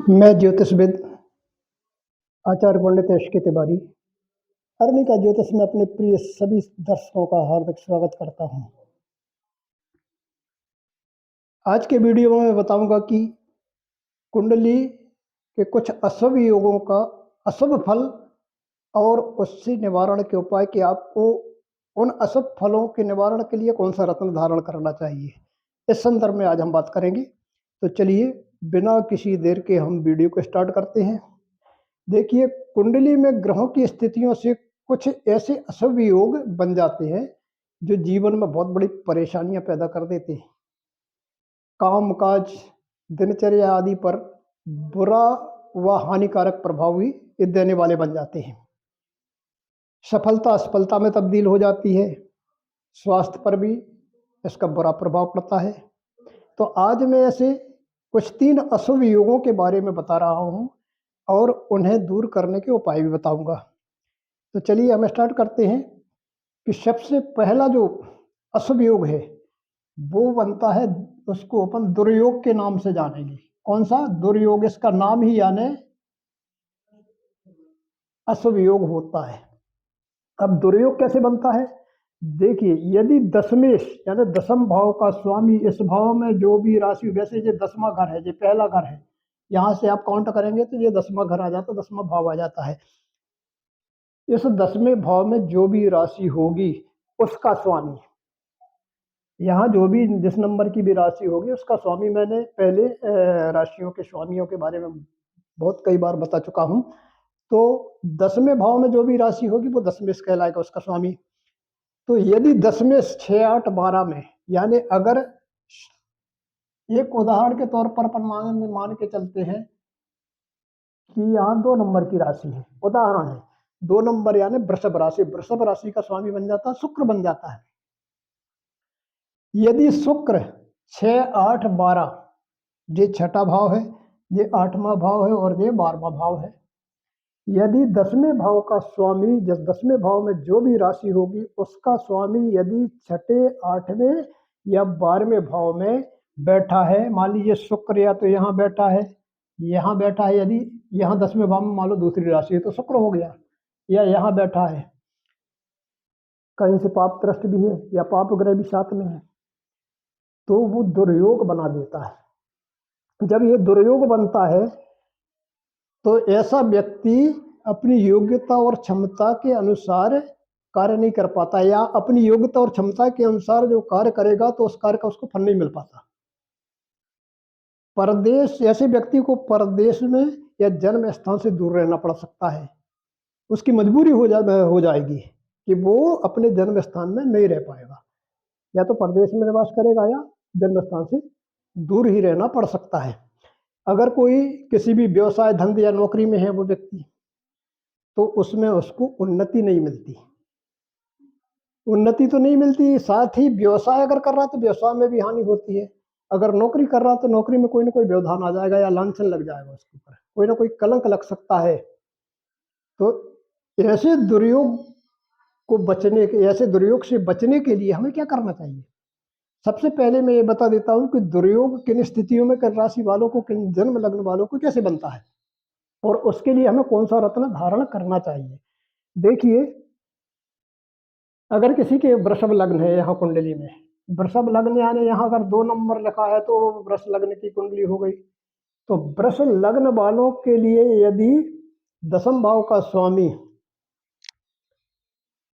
मैं ज्योतिषविद आचार्य पंडित एस के तिवारी हरणी का ज्योतिष में अपने प्रिय सभी दर्शकों का हार्दिक स्वागत करता हूं। आज के वीडियो में मैं बताऊंगा कि कुंडली के कुछ अशुभ योगों का अशुभ फल और उससे निवारण के उपाय कि आपको उन अशुभ फलों के निवारण के लिए कौन सा रत्न धारण करना चाहिए। इस संदर्भ में आज हम बात करेंगे। तो चलिए बिना किसी देर के हम वीडियो को स्टार्ट करते हैं। देखिए, कुंडली में ग्रहों की स्थितियों से कुछ ऐसे अशुभ योग बन जाते हैं जो जीवन में बहुत बड़ी परेशानियां पैदा कर देते हैं। काम काज, दिनचर्या आदि पर बुरा व हानिकारक प्रभाव भी देने वाले बन जाते हैं। सफलता असफलता में तब्दील हो जाती है। स्वास्थ्य पर भी इसका बुरा प्रभाव पड़ता है। तो आज मैं ऐसे कुछ 3 अशुभ योगों के बारे में बता रहा हूं और उन्हें दूर करने के उपाय भी बताऊंगा। तो चलिए हम स्टार्ट करते हैं कि सबसे पहला जो अशुभ योग है वो बनता है, उसको अपन दुर्योग के नाम से जानेंगे। कौन सा दुर्योग? इसका नाम ही यानी अशुभ योग होता है। अब दुर्योग कैसे बनता है? देखिए, यदि दशमेश यानी दसम भाव का स्वामी, इस भाव में जो भी राशि, वैसे ये 10वां घर है, ये पहला घर है, यहां से आप काउंट करेंगे तो ये 10वां घर आ जाता है, 10वां भाव आ जाता है। इस 10वें भाव में जो भी राशि होगी उसका स्वामी, यहाँ जो भी जिस नंबर की भी राशि होगी उसका स्वामी, मैंने पहले राशियों के स्वामियों के बारे में बहुत कई बार बता चुका हूँ। तो 10वें भाव में जो भी राशि होगी वो दशमेश कहलाएगा, उसका स्वामी। तो यदि दशमेश 6, 8, 12 में, यानी अगर एक उदाहरण के तौर पर अपन मान के चलते हैं कि यहाँ 2 नंबर की राशि है, उदाहरण है 2 नंबर, यानी वृषभ राशि, वृषभ राशि का स्वामी बन जाता है शुक्र बन जाता है। यदि शुक्र 6, 8, 12, ये छठा भाव है, ये 8वां भाव है और ये 12वां भाव है। यदि 10वें भाव का स्वामी, जिस 10वें भाव में जो भी राशि होगी उसका स्वामी यदि छठे, 8वें या 12वें भाव में बैठा है, मान लीजिए शुक्र या तो यहाँ बैठा है, यहाँ बैठा है, यदि यहाँ 10वें भाव में मान लो दूसरी राशि है तो शुक्र हो गया, या यहाँ बैठा है, कहीं से पाप दृष्टि भी है या पाप ग्रह भी साथ में है, तो वो दुर्योग बना देता है। जब ये दुर्योग बनता है तो ऐसा व्यक्ति अपनी योग्यता और क्षमता के अनुसार कार्य नहीं कर पाता, या अपनी योग्यता और क्षमता के अनुसार जो कार्य करेगा तो उस कार्य का उसको फल नहीं मिल पाता। परदेश, ऐसे व्यक्ति को परदेश में या जन्म स्थान से दूर रहना पड़ सकता है। उसकी मजबूरी हो जाएगी कि वो अपने जन्म स्थान में नहीं रह पाएगा, या तो परदेश में निवास करेगा या जन्म स्थान से दूर ही रहना पड़ सकता है। अगर कोई किसी भी व्यवसाय, धंधे या नौकरी में है वो व्यक्ति, तो उसमें उसको उन्नति नहीं मिलती, उन्नति तो नहीं मिलती, साथ ही व्यवसाय अगर कर रहा तो व्यवसाय में भी हानि होती है। अगर नौकरी कर रहा तो नौकरी में कोई ना कोई व्यवधान आ जाएगा या लांछन लग जाएगा, उसके ऊपर कोई ना कोई कलंक लग सकता है। तो ऐसे दुर्योग को बचने के, ऐसे दुर्योग से बचने के लिए हमें क्या करना चाहिए? सबसे पहले मैं ये बता देता हूँ कि दुर्योग किन स्थितियों में, किन राशि वालों को, किन जन्म लग्न वालों को कैसे बनता है और उसके लिए हमें कौन सा रत्न धारण करना चाहिए। देखिए, अगर किसी के वृषभ लग्न है यहाँ कुंडली में, वृषभ लग्न यानी यहाँ अगर 2 नंबर लिखा है तो वृष लग्न की कुंडली हो गई। तो वृष लग्न वालों के लिए यदि 10म भाव का स्वामी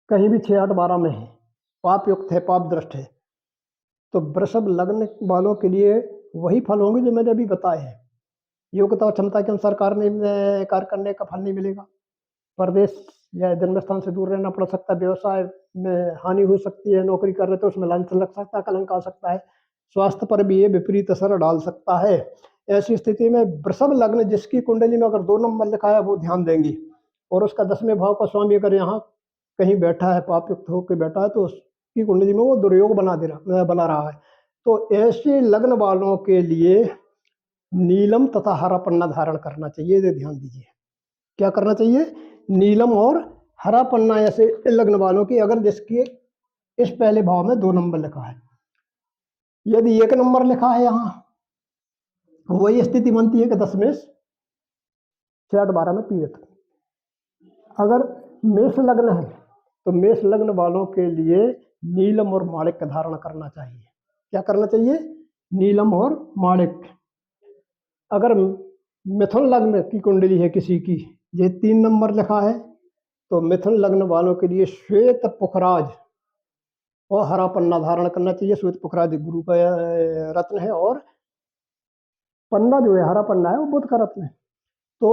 कहीं भी 6, 8, 12 में है, पाप युक्त है, पाप दृष्ट है, तो वृषभ लग्न वालों के लिए वही फल होंगे जो मैंने अभी बताए हैं। योग्यता और क्षमता के अनुसार कार्य करने का फल नहीं मिलेगा। परदेश या जन्म स्थान से दूर रहना पड़ सकता है, व्यवसाय में हानि हो सकती है, नौकरी कर रहे तो उसमें लांछन लग सकता है, कलंक आ सकता है, स्वास्थ्य पर भी ये विपरीत असर डाल सकता है। ऐसी स्थिति में वृषभ लग्न जिसकी कुंडली में अगर 2 नंबर लिखा है वो ध्यान देंगे, और उसका 10वें भाव का स्वामी अगर यहाँ कहीं बैठा है, पाप युक्त होकर बैठा है, तो उसकी कुंडली में वो दुर्योग बना रहा है। तो ऐसे लग्न वालों के लिए नीलम तथा हरा पन्ना धारण करना चाहिए। ये ध्यान दीजिए, क्या करना चाहिए? नीलम और हरा पन्ना। ऐसे लग्न वालों की अगर जिसके इस पहले भाव में 2 नंबर लिखा है, यदि 1 नंबर लिखा है यहाँ, वही स्थिति बनती है कि दशमेश 6 8 12 में पीड़ित। अगर मेष लग्न है तो मेष लग्न वालों के लिए नीलम और माणिक्य धारण करना चाहिए। क्या करना चाहिए? नीलम और माणिक्य। अगर मिथुन लग्न की कुंडली है किसी की, ये 3 नंबर लिखा है, तो मिथुन लग्न वालों के लिए श्वेत पुखराज और हरा पन्ना धारण करना चाहिए। श्वेत पुखराज गुरु का रत्न है और पन्ना जो है हरा पन्ना है वो बुध का रत्न है। तो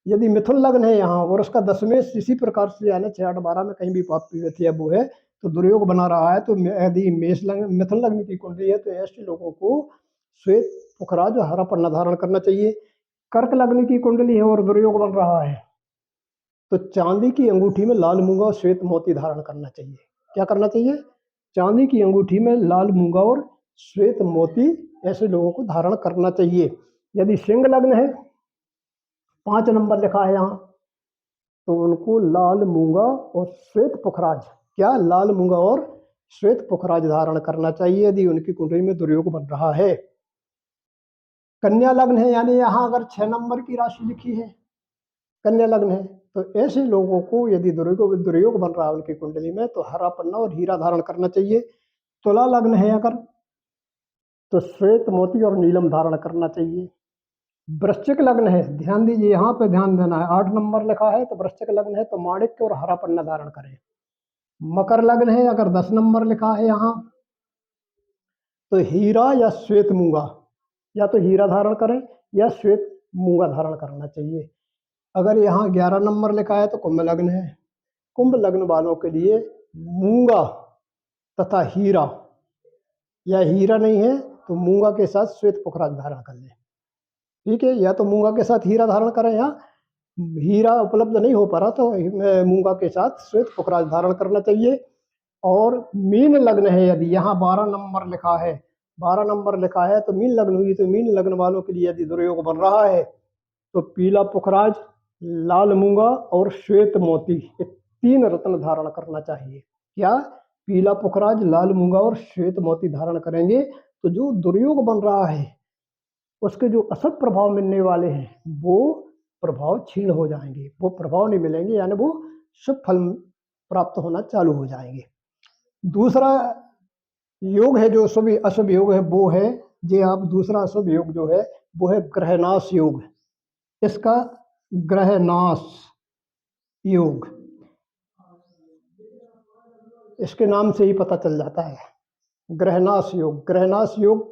यदि मिथुन लग्न है यहाँ और उसका दशमेश इसी प्रकार से यानी 6 8 12 में कहीं भी पाप पीड़ित या वो है तो दुर्योग बना रहा है, तो यदि मेष लग्न मिथुन लग्न की कुंडली है तो ऐसे लोगों को श्वेत पुखराज और हरा पन्ना धारण करना चाहिए। कर्क लग्न की कुंडली है और दुर्योग बन रहा है तो चांदी की अंगूठी में लाल मूंगा और श्वेत मोती धारण करना चाहिए। क्या करना चाहिए? चांदी की अंगूठी में लाल मूंगा और श्वेत मोती ऐसे लोगों को धारण करना चाहिए। यदि सिंह लग्न है, 5 नंबर लिखा है यहाँ, तो उनको लाल मूंगा और श्वेत पुखराज, क्या लाल मूंगा और श्वेत पुखराज धारण करना चाहिए यदि उनकी कुंडली में दुर्योग बन रहा है। कन्या लग्न है यानी यहाँ अगर 6 नंबर की राशि लिखी है, कन्या लग्न है, तो ऐसे लोगों को यदि दुर्योग बन रहा है उनकी कुंडली में तो हरा पन्ना और हीरा धारण करना चाहिए। तुला लग्न है अगर तो श्वेत मोती और नीलम धारण करना चाहिए। वृश्चिक लग्न है, ध्यान दीजिए यहाँ पे ध्यान देना है, 8 नंबर लिखा है तो वृश्चिक लग्न है तो माणिक्य और हरा पन्ना धारण करें। मकर लग्न है अगर 10 नंबर लिखा है यहाँ तो हीरा या श्वेत मूंगा, या तो हीरा धारण करें या श्वेत मूंगा धारण करना चाहिए। अगर यहाँ 11 नंबर लिखा है तो कुंभ लग्न है, कुंभ लग्न वालों के लिए मूंगा तथा हीरा, या हीरा नहीं है तो मूंगा के साथ श्वेत पुखराज धारण कर लें। ठीक है, या तो मूंगा के साथ हीरा धारण करें, या हीरा उपलब्ध नहीं हो पा रहा तो मूंगा के साथ श्वेत पुखराज धारण करना चाहिए। और मीन लग्न है यदि यहाँ 12 नंबर लिखा है, 12 नंबर लिखा है तो मीन लग्न हुई, तो मीन लग्न वालों के लिए यदि दुर्योग बन रहा है तो पीला पुखराज, लाल मूंगा और श्वेत मोती, ये 3 रत्न धारण करना चाहिए। क्या? पीला पुखराज, लाल मूंगा और श्वेत मोती धारण करेंगे तो जो दुर्योग बन रहा है उसके जो असत प्रभाव मिलने वाले हैं वो प्रभाव क्षीण हो जाएंगे, वो प्रभाव नहीं मिलेंगे, यानी वो शुभ फल प्राप्त होना चालू हो जाएंगे। दूसरा योग है जो शुभ अशुभ योग है वो है जे आप दूसरा अशुभ योग जो है वो है ग्रहनाश योग। इसका ग्रहनाश योग, इसके नाम से ही पता चल जाता है ग्रहनाश योग। ग्रहनाश योग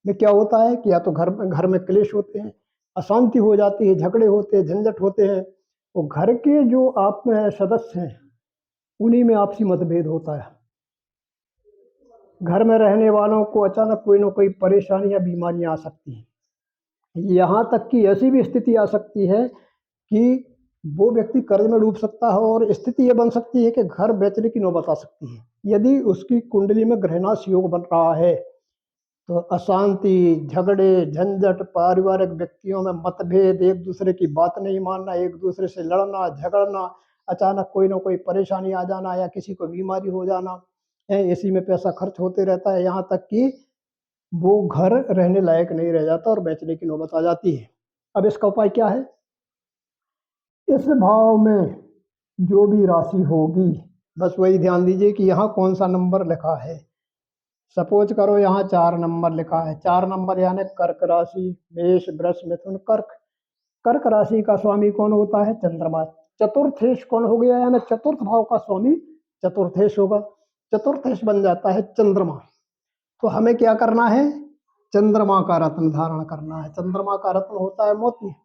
में क्या होता है कि या तो घर में क्लेश होते हैं, अशांति हो जाती है, झगड़े होते हैं, झंझट होते हैं, तो घर के जो आप सदस्य हैं उन्हीं में आपसी मतभेद होता है। घर में रहने वालों को अचानक कोई ना कोई परेशानी या बीमारियां आ सकती हैं। यहाँ तक कि ऐसी भी स्थिति आ सकती है कि वो व्यक्ति कर्ज में डूब सकता है और स्थिति ये बन सकती है कि घर बेचने की नौबत आ सकती है। यदि उसकी कुंडली में ग्रहनाश योग बन रहा है तो अशांति, झगड़े, झंझट, पारिवारिक व्यक्तियों में मतभेद, एक दूसरे की बात नहीं मानना, एक दूसरे से लड़ना झगड़ना, अचानक कोई ना कोई परेशानी आ जाना या किसी को बीमारी हो जाना, इसी में पैसा खर्च होते रहता है, यहाँ तक कि वो घर रहने लायक नहीं रह जाता और बेचने की नौबत आ जाती है। अब इसका उपाय क्या है? इस भाव में जो भी राशि होगी, बस वही ध्यान दीजिए कि यहाँ कौन सा नंबर लिखा है। सपोज करो यहाँ 4 नंबर लिखा है, 4 नंबर यानी कर्क राशि, मेष, वृष, मिथुन, कर्क। कर्क राशि का स्वामी कौन होता है? चंद्रमा। चतुर्थेश कौन हो गया? यानी चतुर्थ भाव का स्वामी चतुर्थेश होगा, चतुर्थेश बन जाता है चंद्रमा। तो हमें क्या करना है? चंद्रमा का रत्न धारण करना है। चंद्रमा का रत्न होता है मोती।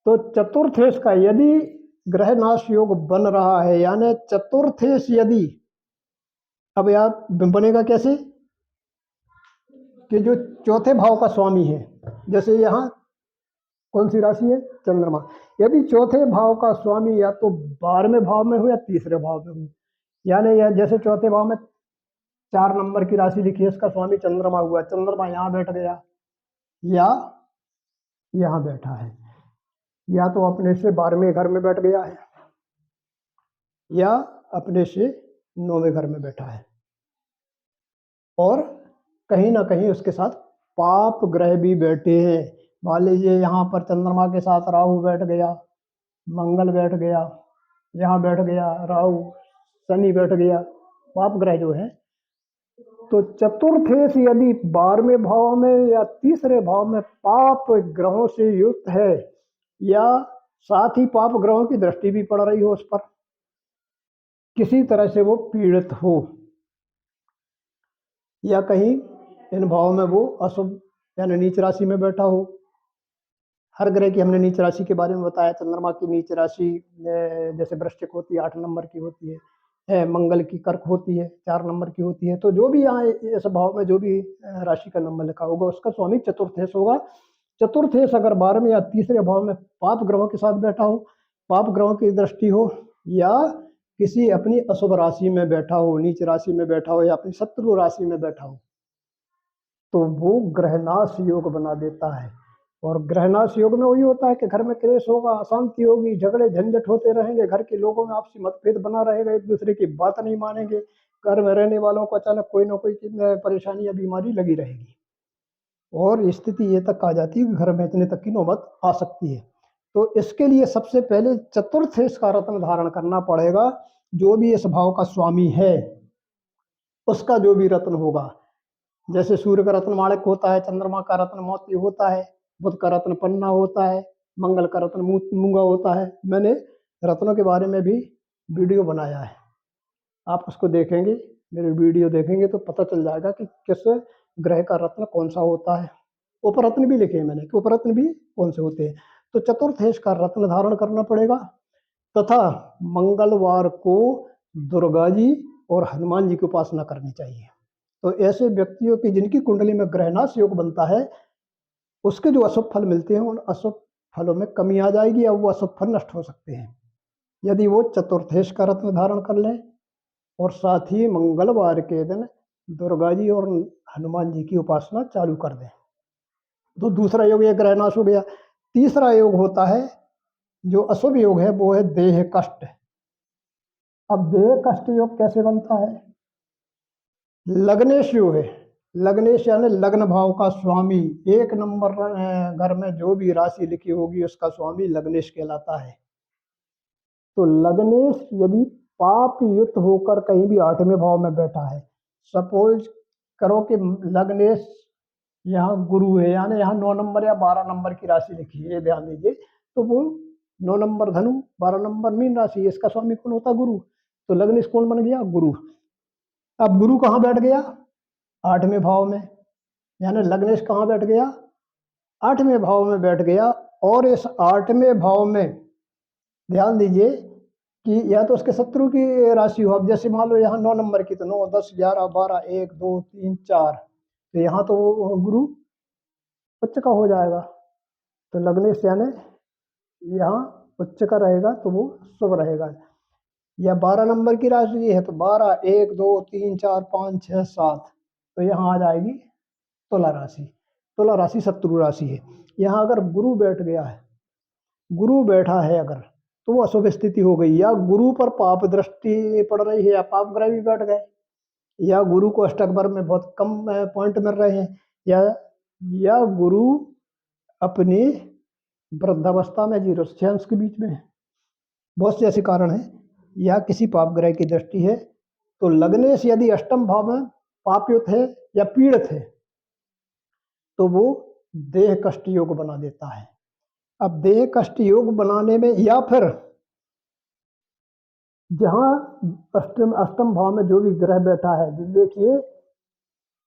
तो चतुर्थेश का यदि ग्रह नाश योग बन रहा है, यानी चतुर्थेश यदि, अब यार बनेगा कैसे कि जो चौथे भाव का स्वामी है, जैसे यहाँ कौन सी राशि है? चंद्रमा। यदि चौथे भाव का स्वामी या तो 12वें भाव में हो या तीसरे भाव में हो, यानी या जैसे चौथे भाव में 4 नंबर की राशि लिखी है, इसका स्वामी चंद्रमा हुआ, चंद्रमा यहाँ बैठ गया या यहाँ बैठा है, या तो अपने से 12वें घर में बैठ गया है या अपने से 9वें घर में बैठा है, और कहीं ना कहीं उसके साथ पाप ग्रह भी बैठे हैं। मान लीजिए यहाँ पर चंद्रमा के साथ राहु बैठ गया, मंगल बैठ गया, यहाँ बैठ गया राहु, शनि बैठ गया, पाप ग्रह जो है। तो चतुर्थेश यदि 12वें भाव में या तीसरे भाव में पाप ग्रहों से युक्त है, या साथ ही पाप ग्रहों की दृष्टि भी पड़ रही हो उस पर, किसी तरह से वो पीड़ित हो, या कहीं इन भाव में वो अशुभ यानी नीच राशि में बैठा हो। हर ग्रह की हमने नीच राशि के बारे में बताया। चंद्रमा की नीच राशि जैसे वृश्चिक होती है 8 नंबर की होती है, मंगल की कर्क होती है 4 नंबर की होती है। तो जो भी यहाँ इस भाव में जो भी राशि का नंबर लिखा होगा उसका स्वामी चतुर्थेश होगा। चतुर्थेश अगर 12वें या तीसरे भाव में पाप ग्रहों के साथ बैठा हो, पाप ग्रहों की दृष्टि हो, या किसी अपनी अशुभ राशि में बैठा हो, नीच राशि में बैठा हो, या अपनी शत्रु राशि में बैठा हो, तो वो ग्रहनाश योग बना देता है। और ग्रहनाश योग में वही होता है कि घर में क्लेश होगा, अशांति होगी, झगड़े झंझट होते रहेंगे, घर के लोगों में आपसी मतभेद बना रहेगा, एक दूसरे की बात नहीं मानेंगे, घर में रहने वालों को अचानक कोई ना कोई परेशानी या बीमारी लगी रहेगी, और स्थिति ये तक आ जाती है कि घर में इतने तक की नौबत आ सकती है। तो इसके लिए सबसे पहले चतुर्थेश का रत्न धारण करना पड़ेगा। जो भी इस भाव का स्वामी है उसका जो भी रत्न होगा, जैसे सूर्य का रत्न माणिक होता है, चंद्रमा का रत्न मोती होता है, बुध का रत्न पन्ना होता है, मंगल का रत्न मूंगा होता है। मैंने रत्नों के बारे में भी वीडियो बनाया है, आप उसको देखेंगे, मेरे वीडियो देखेंगे तो पता चल जाएगा कि किस ग्रह का रत्न कौन सा होता है। उपरत्न भी लिखे हैं मैंने कि उपरत्न भी कौन से होते हैं। तो चतुर्थेश का रत्न धारण करना पड़ेगा, तथा मंगलवार को दुर्गा जी और हनुमान जी की उपासना करनी चाहिए। तो ऐसे व्यक्तियों की जिनकी कुंडली में ग्रहनाश योग बनता है, उसके जो अशुभ फल मिलते हैं उन अशुभ फलों में कमी आ जाएगी, और वो अशुभ फल नष्ट हो सकते हैं यदि वो चतुर्थेश का रत्न धारण कर लें, और साथ ही मंगलवार के दिन दुर्गा जी और हनुमान जी की उपासना चालू कर दें। तो दूसरा योग ये ग्रहनाश हो गया। तीसरा योग होता है जो अशुभ योग है, वो है देह कष्ट। अब देह कष्ट योग कैसे बनता है? लग्नेश योग है। लग्नेश यानी लग्न भाव का स्वामी, 1 नंबर घर में जो भी राशि लिखी होगी उसका स्वामी लग्नेश कहलाता है। तो लग्नेश यदि पाप युक्त होकर कहीं भी 8वें भाव में बैठा है, सपोज करो कि लग्नेश यहाँ गुरु है, यानी यहाँ 9 नंबर या 12 नंबर की राशि लिखी है, ये ध्यान दीजिए। तो वो 9 नंबर धनु, 12 नंबर मीन राशि, इसका स्वामी कौन होता? गुरु। तो लग्नेश कौन बन गया? गुरु। अब गुरु कहाँ बैठ गया? 8वें भाव में, यानी लग्नेश कहाँ बैठ गया? 8वें भाव में बैठ गया। और इस 8वें भाव में ध्यान दीजिए कि या तो उसके शत्रु की राशि हो। अब जैसे मान लो यहाँ 9 नंबर की, तो 9, 10, 11, 12, 1, 2, 3, 4, तो यहाँ तो गुरु उच्च का हो जाएगा। तो लग्नेश यानी यहाँ उच्च का रहेगा तो वो शुभ रहेगा। या 12 नंबर की राशि है तो 12, 1, 2, 3, 4, 5, 6, 7, तो यहाँ आ जाएगी तुला राशि। तुला राशि शत्रु राशि है। यहाँ अगर गुरु बैठ गया है, गुरु बैठा है अगर, तो वो अशुभ स्थिति हो गई। या गुरु पर पाप दृष्टि पड़ रही है, या पाप ग्रह भी बैठ गए, या गुरु को अष्टक में बहुत कम पॉइंट मिल रहे हैं, या गुरु अपनी वृद्धावस्था में 0 से 6 अंश के बीच में है, बहुत से ऐसे कारण हैं। या किसी पाप ग्रह की दृष्टि है। तो लग्नेश यदि अष्टम भाव में पापयुत है या पीड़ित है तो वो देह कष्ट योग बना देता है। अब देह कष्ट योग बनाने में, या फिर जहां अष्टम भाव में जो भी ग्रह बैठा है, देखिए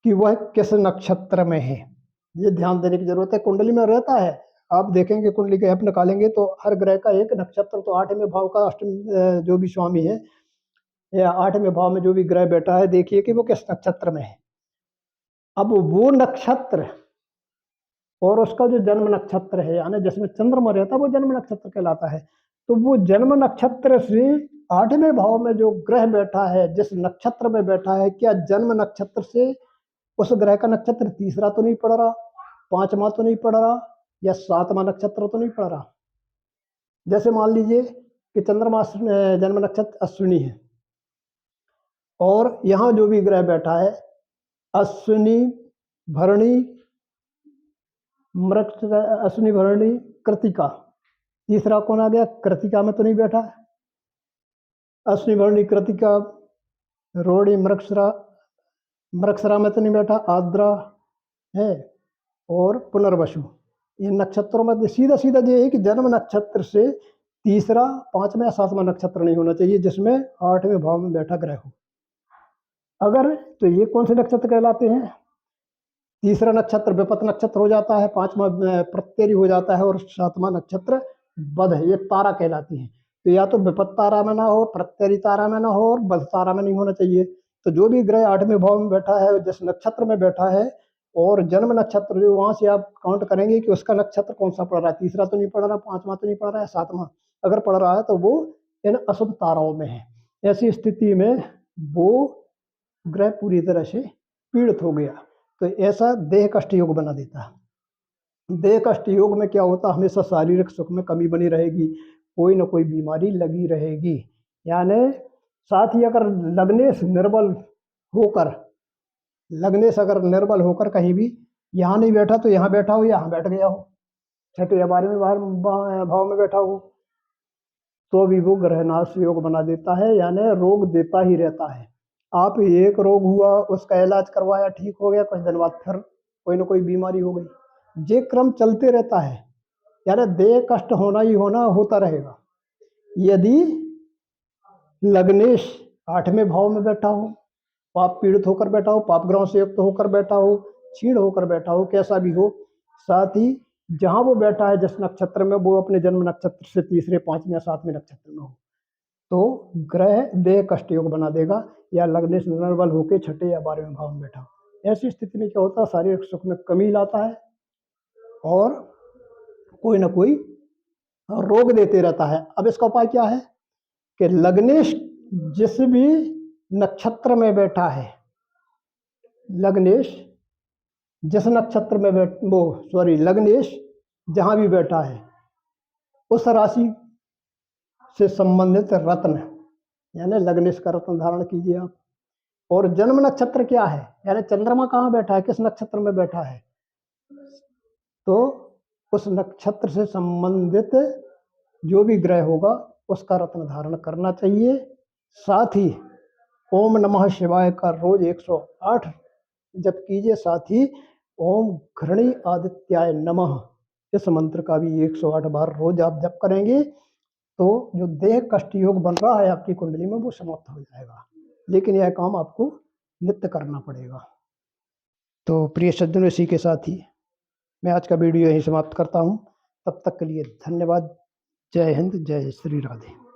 कि वह किस नक्षत्र में है, ये ध्यान देने की जरूरत है। कुंडली में रहता है, आप देखेंगे कुंडली के ऐप निकालेंगे तो हर ग्रह का एक नक्षत्र, तो 8वें भाव का अष्टम जो भी स्वामी है या 8वें भाव में जो भी ग्रह बैठा है, देखिए कि वो किस नक्षत्र में है। अब वो नक्षत्र और उसका जो जन्म नक्षत्र है, यानी जिसमें चंद्रमा रहता है, वो जन्म नक्षत्र कहलाता है। तो वो जन्म नक्षत्र से 8वें भाव में जो ग्रह बैठा है, जिस नक्षत्र में बैठा है, क्या जन्म नक्षत्र से उस ग्रह का नक्षत्र तीसरा तो नहीं पड़ रहा, 5वां तो नहीं पड़ रहा, या 7वां नक्षत्र तो नहीं पड़ रहा? जैसे मान लीजिए कि चंद्रमा जन्म नक्षत्र अश्विनी है, और यहाँ जो भी ग्रह बैठा है अश्विनी, भरणी, मृक्ष अश्विनी भरणी कृतिका। तीसरा कौन आ गया? कृतिका में तो नहीं बैठा, अश्विनी भरणी कृतिका, रोहिणी मृगशिरा, मृगशिरा में तो नहीं बैठा, आर्द्रा है, और पुनर्वसु। इन नक्षत्रों में सीधा सीधा ये है कि जन्म नक्षत्र से तीसरा, पांचवा या सातवां नक्षत्र नहीं होना चाहिए जिसमें आठवें भाव में बैठा ग्रह हो। अगर तो ये कौन से नक्षत्र कहलाते हैं? तीसरा नक्षत्र विपत नक्षत्र हो जाता है, पांचवा प्रत्यरी हो जाता है, और सातवां नक्षत्र बध है, ये तारा कहलाती है। तो या तो विपत तारा में ना हो, प्रत्यरी तारा में ना हो, और बध तारा में नहीं होना चाहिए। तो जो भी ग्रह आठवें भाव में बैठा है, जिस नक्षत्र में बैठा है, और जन्म नक्षत्र जो वहां से आप काउंट करेंगे कि उसका नक्षत्र कौन सा पड़ रहा है, तीसरा तो नहीं पड़ रहा, पांचवा तो नहीं पड़ रहा है, सातवां अगर पड़ रहा है तो वो इन अशुभ ताराओं में है। ऐसी स्थिति में वो ग्रह पूरी तरह से पीड़ित हो गया, तो ऐसा देह कष्ट योग बना देता है। देह कष्ट योग में क्या होता है? हमेशा शारीरिक सुख में कमी बनी रहेगी, कोई ना कोई बीमारी लगी रहेगी। यानी साथ ही अगर लग्नेश निर्बल होकर, लग्नेश अगर निर्बल होकर कहीं भी यहाँ नहीं बैठा तो यहाँ बैठा हो, यहाँ बैठ गया हो, छठे या बारहवें भाव में बैठा हो, तो भी वो ग्रहनाश योग बना देता है, यानी रोग देता ही रहता है। आप एक रोग हुआ, उसका इलाज करवाया, ठीक हो गया, कुछ दिन बाद फिर कोई ना कोई बीमारी हो गई, ये क्रम चलते रहता है। यानी देह कष्ट होना ही होना, होता रहेगा। यदि लग्नेश आठवें भाव में बैठा हो, पाप पीड़ित होकर बैठा हो, पाप ग्रहों से युक्त होकर बैठा हो, क्षीण होकर बैठा हो, कैसा भी हो, साथ ही जहां वो बैठा है जिस नक्षत्र में, वो अपने जन्म नक्षत्र से तीसरे, पांचवें या सातवें नक्षत्र में हो, तो ग्रह देह कष्ट योग बना देगा। या लग्नेश निर्बल होकर छठे या बारहवें भाव में बैठा हो, ऐसी स्थिति में क्या होता है? शारीरिक सुख में कमी लाता है और कोई ना कोई रोग देते रहता है। अब इसका उपाय क्या है कि लग्नेश जिस भी नक्षत्र में बैठा है, लग्नेश जिस नक्षत्र में लग्नेश जहां भी बैठा है, उस राशि से संबंधित रत्न, यानी लग्नेश का रत्न धारण कीजिए आप। और जन्म नक्षत्र क्या है, यानी चंद्रमा कहाँ बैठा है, किस नक्षत्र में बैठा है, तो उस नक्षत्र से संबंधित जो भी ग्रह होगा उसका रत्न धारण करना चाहिए। साथ ही ओम नमः शिवाय का रोज 108 जप कीजिए। साथ ही ओम घृणी आदित्याय नमः इस मंत्र का भी 108 बार रोज आप जप करेंगे तो जो देह कष्ट योग बन रहा है आपकी कुंडली में वो समाप्त हो जाएगा। लेकिन यह काम आपको नित्य करना पड़ेगा। तो प्रिय सज्जनों, इसी के साथ ही मैं आज का वीडियो यहीं समाप्त करता हूँ। तब तक के लिए धन्यवाद। जय हिंद, जय श्री राधे।